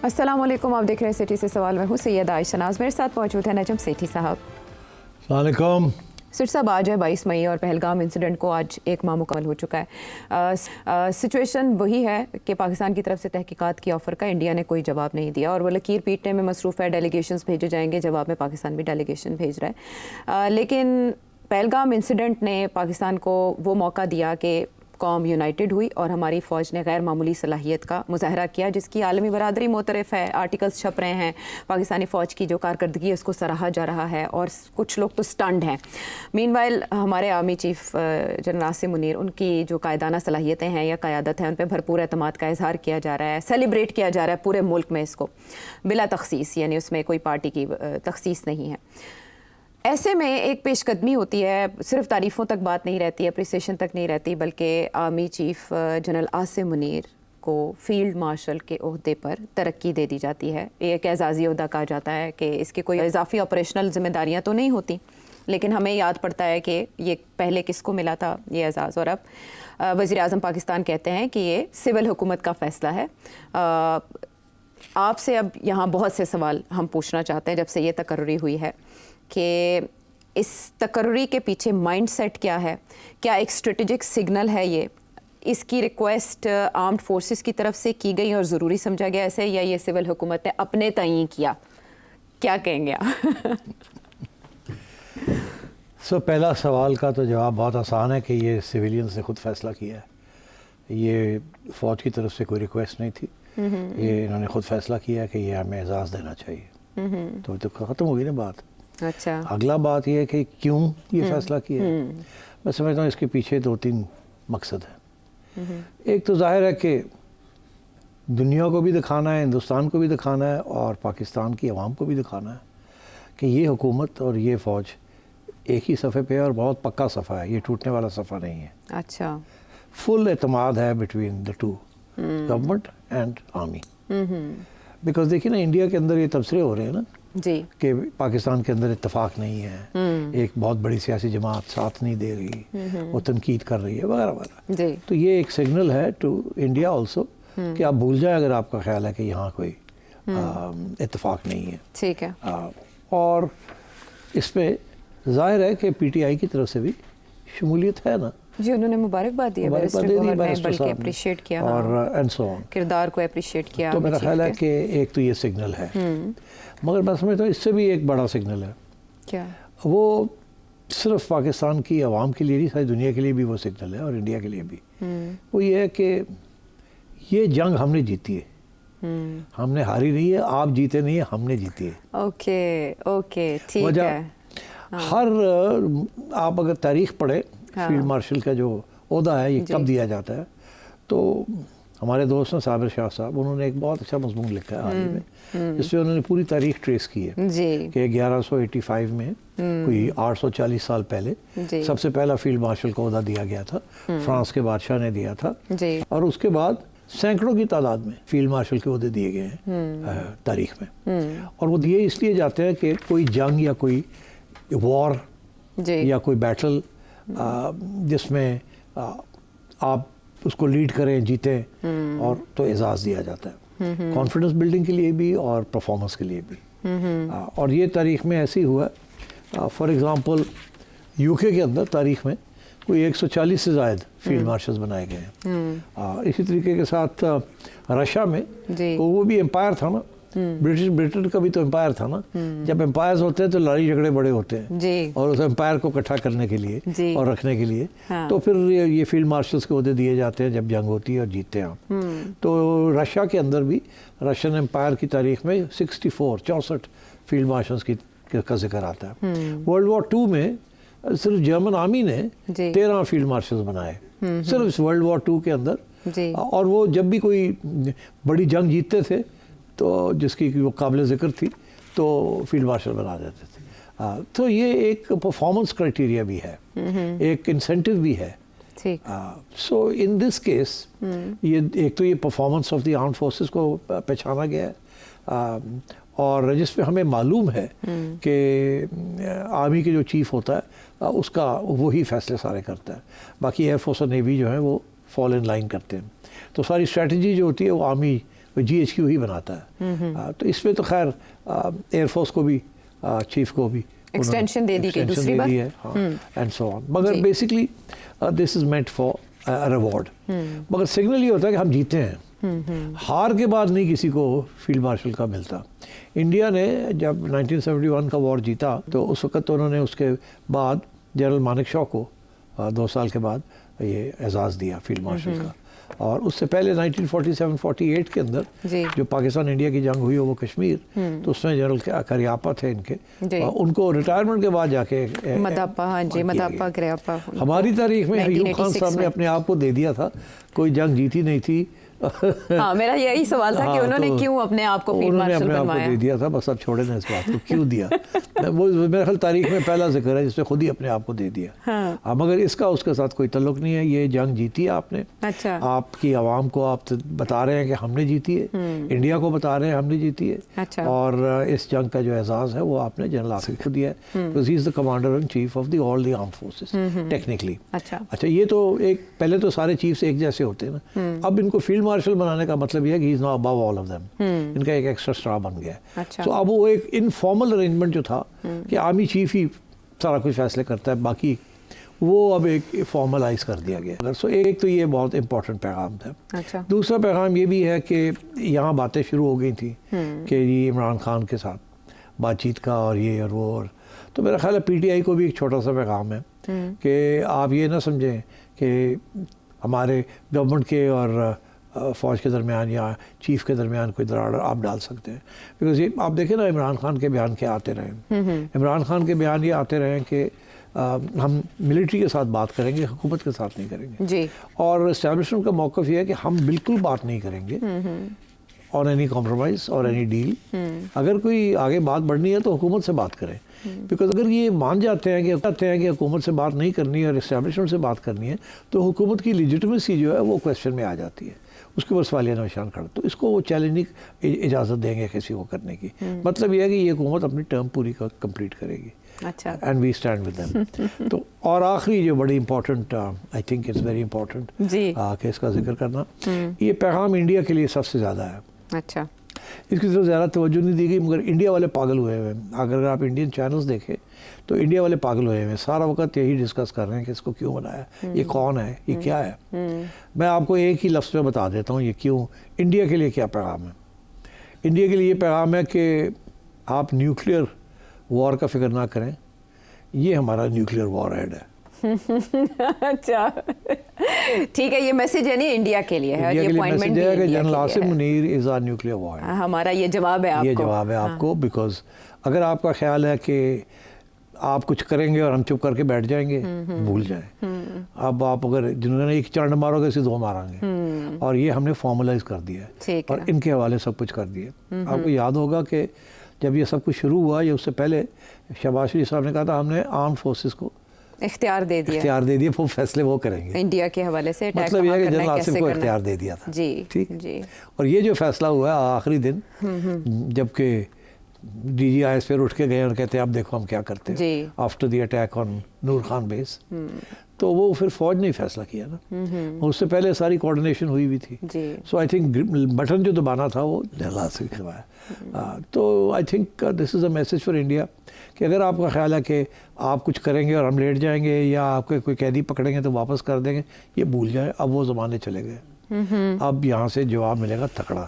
अस्सलाम वालेकुम, आप देख रहे हैं सिटी से सवाल। मैं हूँ सैयद आयशा नाज, मेरे साथ मौजूद है नजम सेठी साहब। अस्सलाम वालेकुम। सिर साहब, आज है 22 मई और पहलगाम इंसिडेंट को आज एक माह मुकम्मल हो चुका है। सिचुएशन वही है कि पाकिस्तान की तरफ से तहकीकात की ऑफ़र का इंडिया ने कोई जवाब नहीं दिया और वो लकीर पीटने में मसरूफ़ है। डेलीगेशंस भेजे जाएंगे, जवाब में पाकिस्तान भी डेलीगेशन भेज रहा है। लेकिन पहलगाम इंसिडेंट ने पाकिस्तान को वो मौका दिया कि कौम यूनाइटेड हुई और हमारी फ़ौज ने गैर मामूली सलाहियत का मुजाहरा किया, जिसकी आलमी बरादरी मोतरफ़ है। आर्टिकल्स छप रहे हैं, पाकिस्तानी फ़ौज की जो कारकर्दगी है उसको सराहा जा रहा है और कुछ लोग तो स्टंड हैं। मीनवाइल हमारे army chief general Asim Munir, उनकी जो कायदाना सलाहियतें हैं या क़यादत है, उन पर भरपूर एतमाद का इजहार किया जा रहा है, सेलिब्रेट किया जा रहा है पूरे मुल्क में इसको, बिला तखसीस, यानी उसमें कोई पार्टी की तखसीस नहीं है। ऐसे में एक पेशकदमी होती है, सिर्फ तारीफ़ों तक बात नहीं रहती, अप्रिसिएशन तक नहीं रहती, बल्कि army chief general Asim Munir को फील्ड मार्शल के ओहदे पर तरक्की दे दी जाती है। एक एजाज़ी ओहदा कहा जाता है कि इसके कोई इजाफी ऑपरेशनल जिम्मेदारियां तो नहीं होती, लेकिन हमें याद पड़ता है कि ये पहले किसको मिला था ये एजाज़, और अब वज़ीर आज़म पाकिस्तान कहते हैं कि ये सिविल हुकूमत का फ़ैसला है। आपसे अब यहाँ बहुत से सवाल हम पूछना चाहते हैं जब से ये तकर्री हुई है कि इस तकर्री के पीछे माइंडसेट क्या है, क्या एक स्ट्रेटेजिक सिग्नल है ये, इसकी रिक्वेस्ट आर्म्ड फोर्सेस की तरफ से की गई और ज़रूरी समझा गया ऐसे, या ये सिविल हुकूमत ने अपने तय किया? क्या कहेंगे आप? पहला सवाल का तो जवाब बहुत आसान है कि ये सिविलियन ने ख़ुद फैसला किया है। ये फ़ौज की तरफ से कोई रिक्वेस्ट नहीं थी, ये इन्होंने ख़ुद फैसला किया है कि ये हमें एजाज़ देना चाहिए। तो ख़त्म हो गई ना बात। अच्छा, अगला बात यह है कि क्यों ये फैसला किया है। मैं समझता हूँ इसके पीछे 2-3 मकसद हैं। एक तो जाहिर है कि दुनिया को भी दिखाना है, हिंदुस्तान को भी दिखाना है और पाकिस्तान की आवाम को भी दिखाना है कि ये हुकूमत और ये फ़ौज एक ही सफ़े पे है और बहुत पक्का सफ़ा है, ये टूटने वाला सफ़ा नहीं है। अच्छा, फुल एतमाद है between the two, government and army. Because देखिए ना, इंडिया के अंदर ये तबसरे हो रहे हैं ना जी, कि पाकिस्तान के अंदर इत्तेफाक नहीं है, एक बहुत बड़ी सियासी जमात साथ नहीं दे रही, वो तनकीद कर रही है वगैरह वगैरह। तो ये एक सिग्नल है टू इंडिया ऑल्सो कि आप भूल जाए अगर आपका ख्याल है कि यहाँ कोई इत्तेफाक नहीं है। ठीक है। और इसमें जाहिर है कि पीटीआई की तरफ से भी शमूलियत है ना जी, उन्होंने मुबारकबाद दी, बल्कि अप्रिशिएट किया और एंड सो ऑन, किरदार को अप्रिशिएट किया। तो मेरा ख्याल है कि एक तो ये सिग्नल है, मगर मैं समझता हूँ इससे भी एक बड़ा सिग्नल है। क्या? वो सिर्फ पाकिस्तान की आवाम के लिए नहीं, सारी दुनिया के लिए भी वो सिग्नल है और इंडिया के लिए भी। वो ये है कि ये जंग हमने जीती है, हमने हारी नहीं है, आप जीते नहीं है, हमने जीती है। ओके ओके, ठीक है। हर आप अगर तारीख पढ़े, फील्ड मार्शल का जो ओहदा है ये कब दिया जाता है, तो हमारे दोस्त हैं साबिर शाह साहब, उन्होंने एक बहुत अच्छा मजमून लिखा है हाल ही में, जिसमें उन्होंने पूरी तारीख ट्रेस की है कि 1185 में कोई 840 साल पहले सबसे पहला फील्ड मार्शल का ओहदा दिया गया था, फ्रांस के बादशाह ने दिया था, और उसके बाद सैकड़ों की तादाद में फील्ड मार्शल के ओहदे दिए गए हैं तारीख में। और वो दिए इसलिए जाते हैं कि कोई जंग या कोई वॉर या कोई बैटल जिसमें आप उसको लीड करें, जीतें, और तो एजाज़ दिया जाता है, कॉन्फिडेंस बिल्डिंग के लिए भी और परफॉर्मेंस के लिए भी। और ये तारीख में ऐसे ही हुआ। फॉर एग्ज़ाम्पल यूके के अंदर तारीख में कोई 140 से ज़ायद फील्ड मार्शल्स बनाए गए हैं। इसी तरीके के साथ रशिया में वो भी एम्पायर था ना, ब्रिटेन का भी तो एम्पायर था ना। जब एम्पायर्स होते हैं तो लड़ाई झगड़े बड़े होते हैं, और उस एम्पायर को इकट्ठा करने के लिए और रखने के लिए तो फिर ये फील्ड मार्शल्स के ओहदे दिए जाते हैं जब जंग होती है और जीतते हैं आप। तो रशिया के अंदर भी रशियन एम्पायर की तारीख में 64 फील्ड मार्शल्स का जिक्र आता है। वर्ल्ड वॉर 2 में सिर्फ जर्मन आर्मी ने 13 फील्ड मार्शल्स बनाए, सिर्फ इस वर्ल्ड वॉर 2 के अंदर। और वो जब भी कोई बड़ी जंग जीतते थे तो जिसकी वो काबिल ज़िक्र थी तो फील्ड मार्शल बना देते थे। तो ये एक परफॉर्मेंस क्राइटेरिया भी है, एक इंसेंटिव भी है। सो इन दिस केस ये एक तो ये performance of the armed forces को पहचाना गया है, और जिस पे हमें मालूम है कि आर्मी के जो चीफ होता है उसका वही फैसले सारे करता है, बाकी एयरफोर्स और नेवी जो है वो फॉल इन लाइन करते हैं। तो सारी स्ट्रेटजी जो होती है वो आर्मी वो GHQ ही बनाता है। तो इसमें तो खैर एयरफोर्स को भी चीफ को भी एक्सटेंशन दे दी गई दूसरी बार है, एंड सो ऑन। मगर basically this is meant for reward. मगर सिग्नल ये होता है कि हम जीते हैं। हार के बाद नहीं किसी को फील्ड मार्शल का मिलता। इंडिया ने जब 1971 का वॉर जीता तो उस वक्त तो उन्होंने उसके बाद जनरल मानेकशॉ को 2 साल के बाद ये एजाज़ दिया फील्ड मार्शल का। और उससे पहले 1947-48 के अंदर जो पाकिस्तान इंडिया की जंग हुई वो कश्मीर, तो उसमें जनरल करियापा थे इनके, उनको रिटायरमेंट के बाद जाके मदापा, हाँ जी, मदापा करियापा। हमारी तारीख में अयूब खान साहब ने अपने आप को दे दिया था, कोई जंग जीती नहीं थी। हाँ, मेरा यही सवाल था कि उन्होंने क्यों अपने आप को फील्ड मार्शल बनवाया? दे दिया था, बस अब छोड़े ना इस बात को, क्यों दिया। वो मेरे ख्याल तारीख में पहला जिक्र है जिसने खुद ही अपने आप को दे दिया। हाँ, मगर इसका उसके साथ कोई तल्लुक नहीं है। ये जंग जीती है आपने। अच्छा। आपकी आवाम को आप बता रहे हैं कि हमने जीती है, इंडिया को बता रहे हैं हमने जीती है। अच्छा। और इस जंग का जो एजाज़ है वो आपने जनरल आसिफ को दिया है, because he is the commander in chief of the all the armed forces technically. अच्छा, ये तो एक पहले तो सारे चीफ्स एक जैसे होते हैं ना, अब इनको फील्ड मार्शल बनाने का मतलब यह है कि he is not above all of them. इनका एक एक्स्ट्रा स्टार बन गया। अच्छा। तो अब वो एक इनफॉर्मल अरेंजमेंट जो था कि आर्मी चीफ ही सारा कुछ फैसले करता है, बाकी वो अब एक फॉर्मलाइज कर दिया गया। सो एक तो ये बहुत इंपॉर्टेंट पैगाम था। अच्छा। दूसरा पैगाम ये भी है कि यहाँ बातें शुरू हो गई थी कि ये इमरान खान के साथ बातचीत का और ये और वो, और तो मेरा ख्याल है PTI को भी एक छोटा सा पैगाम है कि आप ये ना समझें कि हमारे गवर्नमेंट के और फ़ौज के दरमियान या चीफ के दरमियान कोई दरार आप डाल सकते हैं। बिकॉज ये आप देखें ना, इमरान खान के बयान क्या आते रहे। इमरान खान के बयान ये आते रहे कि हम मिलिट्री के साथ बात करेंगे, हुकूमत के साथ नहीं करेंगे जी। और इस्टेब्लिशमेंट का मौक़िफ़ ये है कि हम बिल्कुल बात नहीं करेंगे ऑन एनी कॉम्प्रोमाइज़ और एनी डील। अगर कोई आगे बात बढ़नी है तो हुकूमत से बात करें। बिकॉज अगर ये मान जाते हैं कि हुकूमत से बात नहीं करनी है और इस्टेब्लिशमेंट से बात करनी है, तो हुकूमत की लेजिटिमेसी जो है वो क्वेश्चन में आ जाती है, उसके ऊपर सवालिया निशान खड़ा। तो इसको वो चैलेंजिंग इजाज़त देंगे किसी को करने की। मतलब यह है कि ये हुकूमत अपनी टर्म पूरी कंप्लीट करेगी। अच्छा। And we stand with them. तो और आखिरी जो बड़ी important, I think it's very important कि इसका जिक्र करना, ये पैगाम इंडिया के लिए सबसे ज़्यादा है। अच्छा। इसकी तरफ ज़्यादा तवज्जो नहीं दी गई, मगर इंडिया वाले पागल हुए हुए हैं। अगर आप इंडियन चैनल्स देखें तो इंडिया वाले पागल हुए हुए हैं, सारा वक्त यही डिस्कस कर रहे हैं कि इसको क्यों बनाया, ये कौन है, ये क्या है। मैं आपको एक ही लफ्ज़ में बता देता हूँ ये क्यों। इंडिया के लिए क्या पैगाम है। इंडिया के लिए ये पैगाम है कि आप न्यूक्लियर वॉर का फिक्र ना करें, ये हमारा न्यूक्लियर वॉर हेड है। अच्छा, ठीक है, ये मैसेज है नहीं इंडिया के लिए है, ये अपॉइंटमेंट भी है कि general Asim Munir is our nuclear war. हमारा ये जवाब है आपको, ये जवाब है आपको। बिकॉज अगर आपका ख्याल है कि आप कुछ करेंगे और हम चुप करके बैठ जाएंगे, भूल जाएं। अब आप अगर जिन्होंने एक चंड मारोगे इसे 2 मारेंगे, और ये हमने फॉर्मलाइज कर दिया है और इनके हवाले सब कुछ कर दिया। आपको याद होगा कि जब ये सब कुछ शुरू हुआ, ये उससे पहले शहबाज शरीफ साहब ने कहा था हमने आर्म फोर्सेस को इख्तियार दे दिया, वो फैसले वो करेंगे इंडिया के हवाले से। मतलब यह है कि जनरल आसिफ को इख्तियार दे दिया था जी। ठीक जी। और ये जो फैसला हुआ है आखिरी दिन, जबकि DGIS फिर उठ के गए और कहते हैं अब देखो हम क्या करते हैं after the attack on Noor Khan base. तो वो फिर फौज ने फैसला किया ना, उससे पहले सारी कोऑर्डिनेशन हुई भी थी। सो आई थिंक बटन जो दबाना था वो जनरल आसिफ ने दबाया। तो I think this is a message for India कि अगर आपका ख्याल है कि आप कुछ करेंगे और हम लेट जाएंगे या आपके कोई कैदी पकड़ेंगे तो वापस कर देंगे, ये भूल जाए, अब वो ज़माने चले गए। अब यहाँ से जवाब मिलेगा तकड़ा।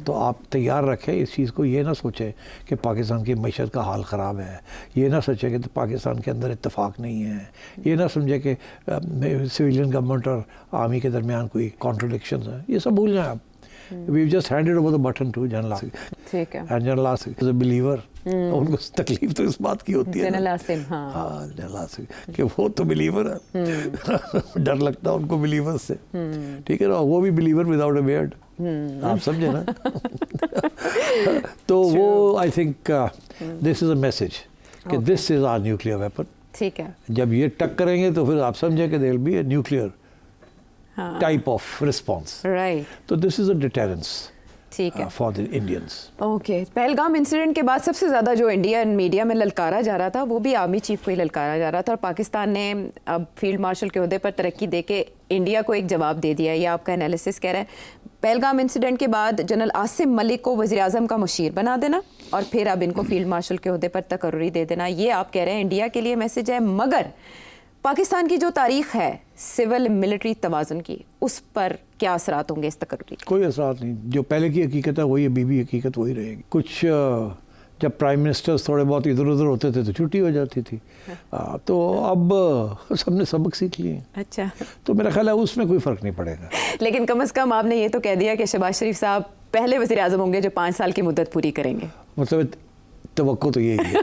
तो आप तैयार रखें इस चीज़ को। ये ना सोचें कि पाकिस्तान की मईशत का हाल ख़राब है, ये ना सोचें कि पाकिस्तान के अंदर इत्तेफाक नहीं है, ये ना समझें कि सिविलियन गवर्नमेंट और आर्मी के दरमियान कोई कॉन्ट्रडिक्शन है, ये सब भूल जाएं आप। We've just handed over the button to general Asif. ठीक है। And general Asif is a believer। उनको तकलीफ तो इस बात की होती है जनरल आसिफ, हाँ जनरल आसिफ, कि वो तो बिलीवर है। डर लगता है उनको बिलीवर्स से, ठीक है ना। वो भी बिलीवर विदाउट अ बियर्ड, आप समझे ना। तो वो I think this is a message कि this is our nuclear weapon. ठीक है। जब ये टक करेंगे तो फिर आप समझे कि there will be a nuclear type of response. Right. तो दिस इज अ डिटेरेंस। ठीक है for the Indians. Okay, Pahalgam incident के बाद सबसे ज़्यादा जो इंडियन मीडिया में ललकारा जा रहा था वो भी आर्मी चीफ को ही ललकारा जा रहा था, और पाकिस्तान ने अब फील्ड मार्शल के ओहदे पर तरक्की देके इंडिया को एक जवाब दे दिया। ये आपका एनालिसिस कह रहा है पहलगाम इंसिडेंट के बाद जनरल आसिम मलिक को वज़ीर आज़म का मुशीर बना देना और फिर अब इनको फील्ड मार्शल के ओहदे पर तकर्री दे देना, ये आप कह रहे हैं इंडिया के लिए मैसेज है। मगर पाकिस्तान की जो तारीख है सिविल मिलिट्री तवाज़ुन की, उस पर क्या असरात होंगे इस तकर्री? कोई असरात नहीं, जो पहले की हकीकत है वही अभी भी हकीकत वही रहेगी। कुछ जब प्राइम मिनिस्टर्स थोड़े बहुत इधर उधर होते थे तो छुट्टी हो जाती थी, तो अब सबने सबक सीख लिए। अच्छा, तो मेरा ख्याल है उसमें कोई फ़र्क नहीं पड़ेगा। लेकिन कम से कम आपने ये तो कह दिया कि शहबाज शरीफ साहब पहले वज़ीर आज़म होंगे जो 5 साल की मुद्दत पूरी करेंगे। मतलब तवक्को तो यही है।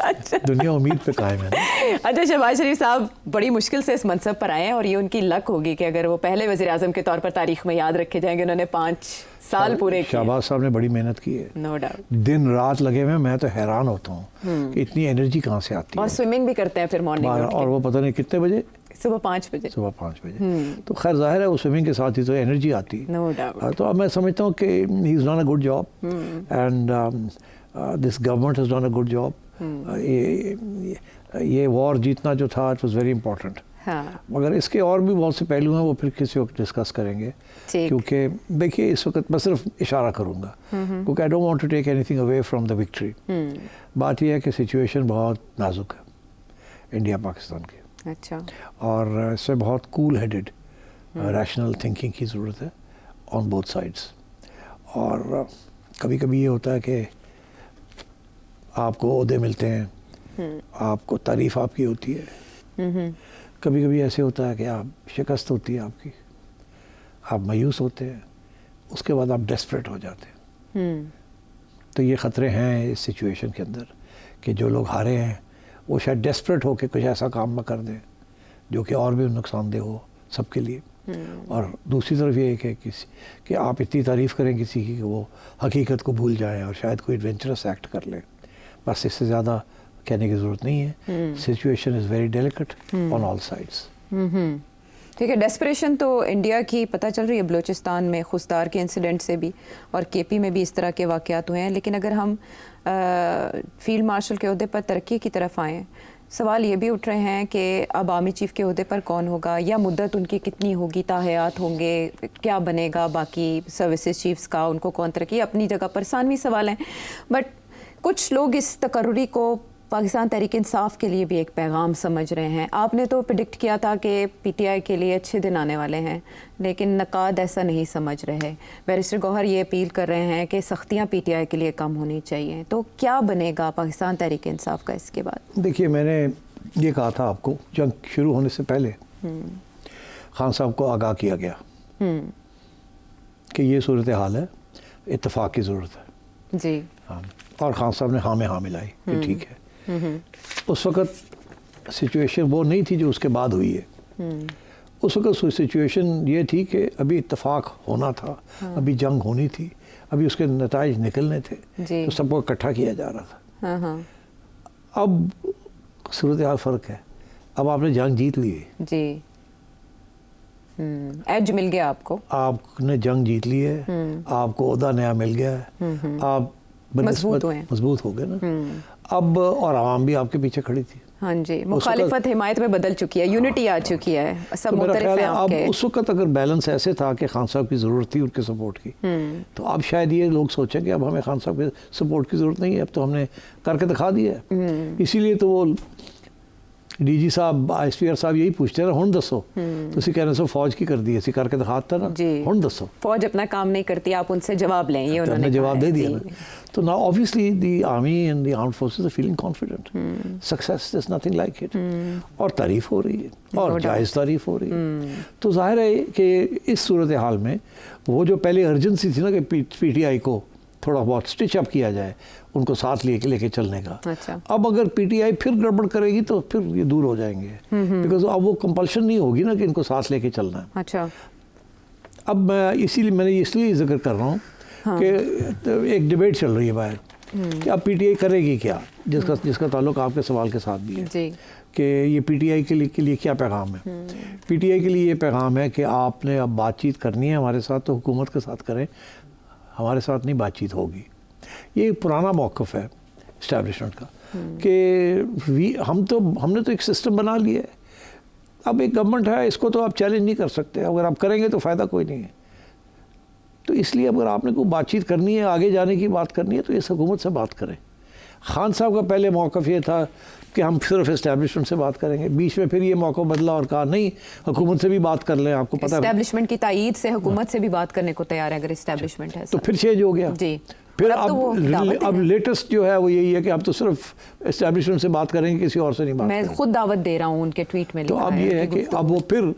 अच्छा। दुनिया उम्मीद पे कायम है ना। अच्छा, शहबाज शरीफ साहब बड़ी मुश्किल से इस मनसब पर आए हैं और ये उनकी लक होगी कि अगर वो पहले वज़ीर आज़म के तौर पर तारीख में याद रखे जाएंगे। उन्होंने 5 साल पूरे किए। शहबाज साहब ने बड़ी मेहनत की है, नो डाउट, दिन रात लगे हुए। मैं तो हैरान होता हूँ कि इतनी एनर्जी कहाँ से आती और है। स्विमिंग भी करते हैं फिर मॉर्निंग में, और वो पता नहीं कितने बजे, सुबह 5 बजे। सुबह 5 बजे। तो खैर जाहिर है वो स्विमिंग के साथ ही तो एनर्जी आती है। No doubt. तो अब मैं समझता हूँ कि he is done a good job and this government has done a good job. ये वॉर जीतना जो था इट वाज वेरी इंपॉर्टेंट। हाँ, मगर इसके और भी बहुत से पहलू हैं, वो फिर किसी वक्त डिस्कस करेंगे। ठीक। क्योंकि देखिए इस वक्त मैं सिर्फ इशारा करूंगा, क्योंकि I don't want to take anything away from the victory. बात यह है कि सिचुएशन बहुत नाजुक है इंडिया पाकिस्तान की, अच्छा, और इससे बहुत कूल हेडेड रैशनल थिंकिंग की ज़रूरत है ऑन बोथ साइड्स। और कभी कभी ये होता है कि आपको ओहदे मिलते हैं, आपको तारीफ़ आपकी होती है, कभी कभी ऐसे होता है कि आप शिकस्त होती है आपकी, आप मायूस होते हैं, उसके बाद आप डेस्परेट हो जाते हैं। तो ये ख़तरे हैं इस सिचुएशन के अंदर कि जो लोग हारे हैं वो शायद डेस्परेट होकर कुछ ऐसा काम न कर दें जो कि और भी नुकसानदेह हो सबके लिए। और दूसरी तरफ ये है कि आप इतनी तारीफ़ करें किसी की कि वो हकीकत को भूल जाएं और शायद कोई एडवेंचरस एक्ट कर लें। बस इससे ज़्यादा कहने की ज़रूरत नहीं है। Situation is very delicate on all sides. ठीक है, डेस्परेशन तो इंडिया की पता चल रही है बलूचिस्तान में खुशदार के इंसिडेंट से भी, और केपी में भी इस तरह के वाक़यात हुए हैं। लेकिन अगर हम फील्ड मार्शल के ओहदे पर तरक्की की तरफ आएँ, सवाल ये भी उठ रहे हैं कि अब आर्मी चीफ के ओहदे पर कौन होगा, या मुद्दत उनकी कितनी होगी, ताहयात होंगे, क्या बनेगा बाकी सर्विसेज चीफ्स का, उनको कौन तरक्की। अपनी जगह पर सानवी सवाल हैं, बट कुछ लोग इस तकर्री को पाकिस्तान तहरीक इंसाफ के लिए भी एक पैगाम समझ रहे हैं। आपने तो प्रेडिक्ट किया था कि पीटीआई के लिए अच्छे दिन आने वाले हैं, लेकिन नकाद ऐसा नहीं समझ रहे। बैरिस्टर गौहर ये अपील कर रहे हैं कि सख्तियाँ पीटीआई के लिए कम होनी चाहिए। तो क्या बनेगा पाकिस्तान तहरीक इंसाफ का इसके बाद? देखिए, मैंने ये कहा था आपको जंग शुरू होने से पहले, खान साहब को आगाह किया गया कि ये सूरत हाल है, इत्तेफाक की ज़रूरत है जी। हाँ, और खान साहब ने हाँ में हाँ मिलाई कि ठीक है। उस वक़्त सिचुएशन वो नहीं थी जो उसके बाद हुई है। उस वक़्त सिचुएशन ये थी कि अभी इत्तेफाक होना था, अभी जंग होनी थी, अभी उसके नताइज निकलने थे, तो सबको इकट्ठा किया जा रहा था। अब सूरत हाल फ़र्क है, अब आपने जंग जीत ली है जी, एज मिल गया आपको, आपने जंग जीत ली है, आपको ओहदा नया मिल गया है, आप मजबूत हो गए ना अब, और आवाम भी आपके पीछे खड़ी थी। हाँ जी, मुखालिफत हिमायत में बदल चुकी है, यूनिटी आ चुकी है, सब मुतरिफ हैं आपके। अब उस वक्त अगर बैलेंस ऐसे था कि खान साहब की ज़रूरत थी उनके सपोर्ट की, तो अब शायद ये लोग सोचें कि अब हमें खान साहब के सपोर्ट की ज़रूरत नहीं है, अब तो हमने करके दिखा दिया है। इसीलिए तो वो डी जी साहब, ISPR साहब यही पूछते हैं ना, हुण दसो, तुसी कह रहे हो फौज की कर दी, ऐसी करके दिखाता ना, हुण दसो। फौज अपना काम नहीं करती, आप उनसे जवाब लें, ये उन्होंने जवाब दे दिया ना। तो now obviously the army and the armed forces are feeling confident, success is nothing like it, और तारीफ हो रही है, और जायज़ तारीफ हो रही है। तो जाहिर है कि इस सूरत हाल में वो जो पहले अर्जेंसी थी ना कि PTI को थोड़ा बहुत स्टिच अप किया जाए, उनको साथ लेके चलने का। अच्छा। अब अगर PTI फिर गड़बड़ करेगी तो फिर ये दूर हो जाएंगे, बिकॉज अब वो कंपल्शन नहीं होगी ना कि इनको साथ लेके चलना है। अच्छा। अब मैं इसलिए जिक्र कर रहा हूँ कि एक डिबेट चल रही है बाहर कि अब PTI करेगी क्या, जिसका ताल्लुक आपके सवाल के साथ भी है कि ये PTI के लिए क्या पैगाम है। PTI के लिए ये पैगाम है कि आपने अब बातचीत करनी है हमारे साथ तो हुकूमत के साथ करें, हमारे साथ नहीं बातचीत होगी। ये एक पुराना मौक़िफ़ है इस्टेब्लिशमेंट का कि हमने तो एक सिस्टम बना लिया है, अब एक गवर्नमेंट है, इसको तो आप चैलेंज नहीं कर सकते, अगर आप करेंगे तो फ़ायदा कोई नहीं है। तो इसलिए अगर आपने कोई बातचीत करनी है, आगे जाने की बात करनी है, तो इस हुकूमत से बात करें। खान साहब का पहले मौक़िफ़ ये था कि हम सिर्फ इस्टेब्लिशमेंट से बात करेंगे, बीच में फिर ये मौका बदला और कहा नहीं हुकूमत से भी बात कर लें, आपको पता है इस्टेब्लिशमेंट की तायीद से हुकूमत से भी बात करने को तैयार है अगर इस्टेब्लिशमेंट है तो फिर चेंज हो गया जी। फिर अब लेटेस्ट जो है वो यही है कि अब तो सिर्फ इस्टेब्लिशमेंट से बात करेंगे, किसी और से नहीं बात मैं खुद दावत दे रहा हूँ उनके ट्वीट में। तो अब ये है कि अब वो फिर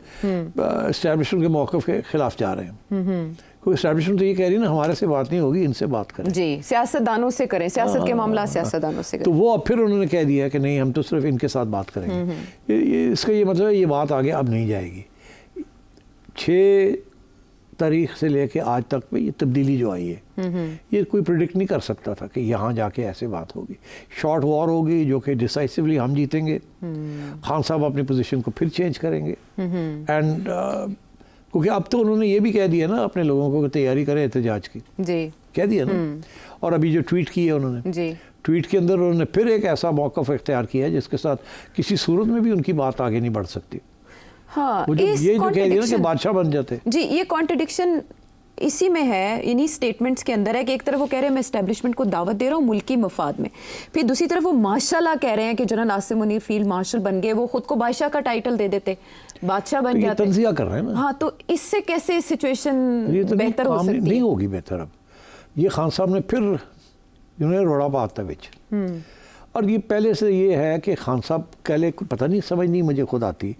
इस्टेब्लिशमेंट के मौक़िफ़ के खिलाफ जा रहे हैं। कोई इस्टेब्लिशमेंट तो ये कह रही है ना हमारे से बात नहीं होगी, इनसे बात करें जी, सियासतदानों से करें, सियासत के मामला सियासतदानों से करें। तो वो अब फिर उन्होंने कह दिया कि नहीं हम तो सिर्फ इनके साथ बात करेंगे। इसका ये मतलब है ये बात आगे अब नहीं जाएगी। 6 तारीख से लेके आज तक में ये तब्दीली जो आई है ये कोई प्रिडिक्ट नहीं कर सकता था कि यहाँ जाके ऐसे बात होगी। शॉर्ट वॉर होगी जो कि डिसाइसिवली हम जीतेंगे, खान साहब अपनी पोजीशन को फिर चेंज करेंगे एंड क्योंकि अब तो उन्होंने ये भी कह दिया ना अपने लोगों को तैयारी करें एहतजाज की, जी कह दिया ना। और अभी जो ट्वीट की है उन्होंने जी, ट्वीट के अंदर उन्होंने फिर एक ऐसा मौक़िफ़ इख्तियार किया है जिसके साथ किसी सूरत में भी उनकी बात आगे नहीं बढ़ सकती। हाँ, वो जो ये जो कह दिया ना कि बादशाह बन जाते जी, ये कॉन्ट्रडिक्शन इसी में है, इन्हीं स्टेटमेंट्स के अंदर है कि एक तरफ वो कह रहे हैं मैं एस्टेब्लिशमेंट को दावत दे रहा हूँ मुल्की मफाद में, फिर दूसरी तरफ वो माशाल्लाह कह रहे हैं कि general Asim Munir field marshal बन गए, वो खुद को बादशाह का टाइटल दे देते, बादशाह बन तो जाते। तंज़िया कर रहे हैं ना। हाँ, तो इससे कैसे सिचुएशन तो बेहतर हो सकती है? नहीं होगी बेहतर। अब ये खान साहब ने फिर उन्होंने रोड़ा पाता बिच और ये पहले से ये है कि खान साहब पहले पता नहीं समझ नहीं मुझे खुद आती